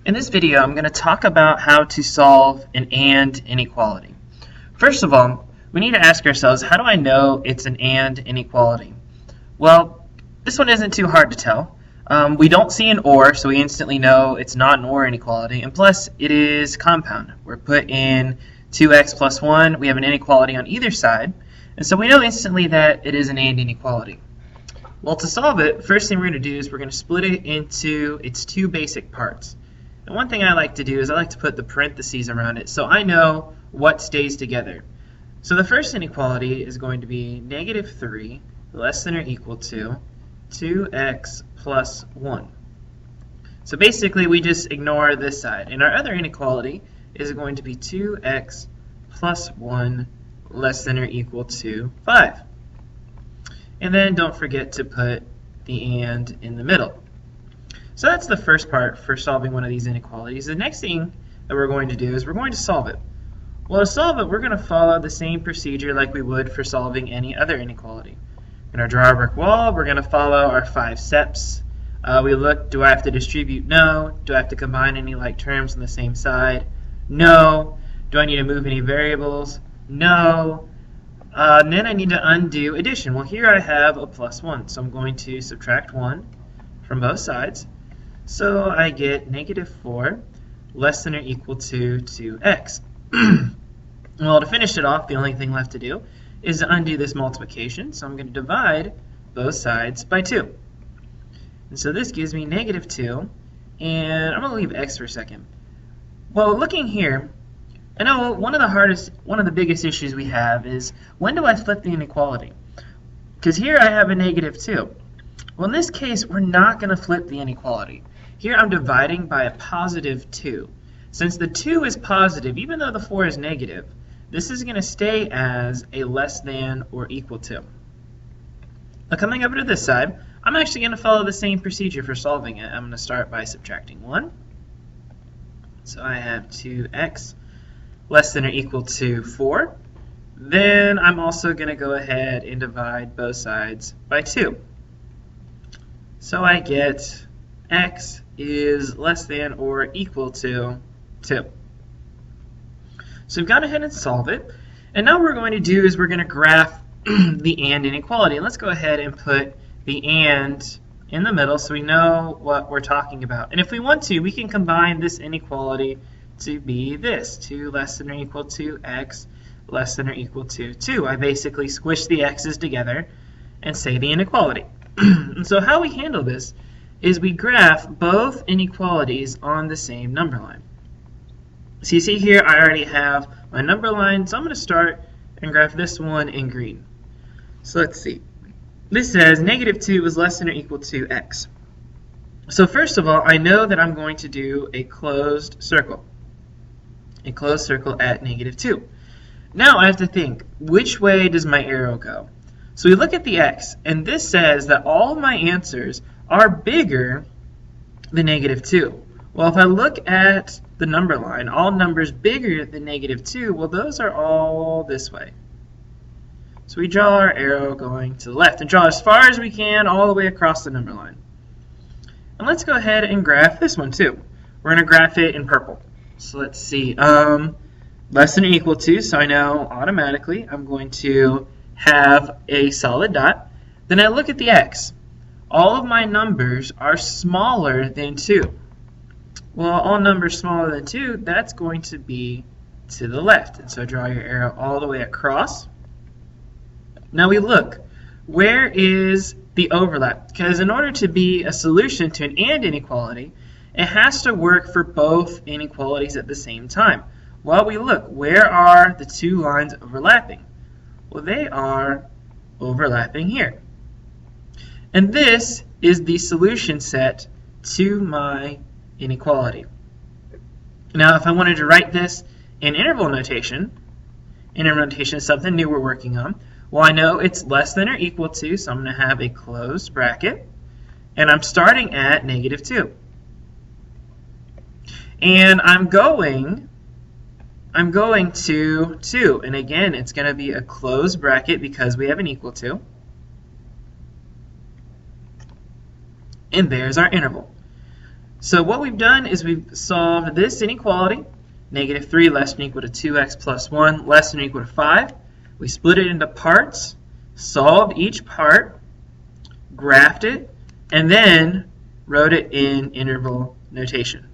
In this video, I'm going to talk about how to solve an AND inequality. First of all, we need to ask ourselves, how do I know it's an AND inequality? Well, this one isn't too hard to tell. We don't see an OR, so we instantly know it's not an OR inequality, and plus it is compound. We're put in 2x plus 1, we have an inequality on either side, and so we know instantly that it is an AND inequality. Well, to solve it, first thing we're going to do is we're going to split it into its two basic parts. And one thing I like to do is I like to put the parentheses around it so I know what stays together. So the first inequality is going to be negative 3 less than or equal to 2x plus 1. So basically we just ignore this side. And our other inequality is going to be 2x plus 1 less than or equal to 5. And then don't forget to put the AND in the middle. So that's the first part for solving one of these inequalities. The next thing that we're going to do is we're going to solve it. Well, to solve it, we're going to follow the same procedure like we would for solving any other inequality. We're going to draw a brick wall. We're going to follow our 5 steps. We look, do I have to distribute? No. Do I have to combine any like terms on the same side? No. Do I need to move any variables? No. And then I need to undo addition. Well, here I have a plus 1, so I'm going to subtract 1 from both sides. So I get negative 4 less than or equal to 2x. Well, to finish it off, the only thing left to do is to undo this multiplication. So I'm going to divide both sides by 2. And so this gives me negative 2. And I'm going to leave x for a second. Well, looking here, I know one of the biggest issues we have is when do I flip the inequality? Because here I have a negative 2. Well, in this case, we're not going to flip the inequality. Here I'm dividing by a positive 2. Since the 2 is positive, even though the 4 is negative, this is going to stay as a less than or equal to. Now coming over to this side, I'm actually going to follow the same procedure for solving it. I'm going to start by subtracting 1. So I have 2x less than or equal to 4. Then I'm also going to go ahead and divide both sides by 2. So I get x is less than or equal to 2. So we've gone ahead and solved it. And now what we're going to do is we're going to graph the AND inequality. And let's go ahead and put the AND in the middle so we know what we're talking about. And if we want to, we can combine this inequality to be this, 2 less than or equal to x less than or equal to 2. I basically squish the x's together and say the inequality. And so how we handle this is we graph both inequalities on the same number line. So you see here I already have my number line, so I'm going to start and graph this one in green. So let's see. This says negative 2 is less than or equal to x. So first of all, I know that I'm going to do a closed circle. A closed circle at negative 2. Now I have to think, which way does my arrow go? So we look at the x, and this says that all my answers are bigger than negative 2. Well, if I look at the number line, all numbers bigger than negative 2, well, those are all this way. So we draw our arrow going to the left and draw as far as we can all the way across the number line. And let's go ahead and graph this one too. We're going to graph it in purple. So let's see, less than or equal to, so I know automatically I'm going to have a solid dot. Then I look at the x. All of my numbers are smaller than 2. Well, all numbers smaller than 2, that's going to be to the left. And so draw your arrow all the way across. Now we look, where is the overlap? Because in order to be a solution to an AND inequality, it has to work for both inequalities at the same time. Well, we look, where are the two lines overlapping? Well, they are overlapping here. And this is the solution set to my inequality. Now, if I wanted to write this in interval notation is something new we're working on. Well, I know it's less than or equal to, so I'm going to have a closed bracket. And I'm starting at negative 2. And I'm going to 2. And again, it's going to be a closed bracket because we have an equal to. And there's our interval. So what we've done is we've solved this inequality, negative 3 less than or equal to 2x plus 1 less than or equal to 5. We split it into parts, solved each part, graphed it, and then wrote it in interval notation.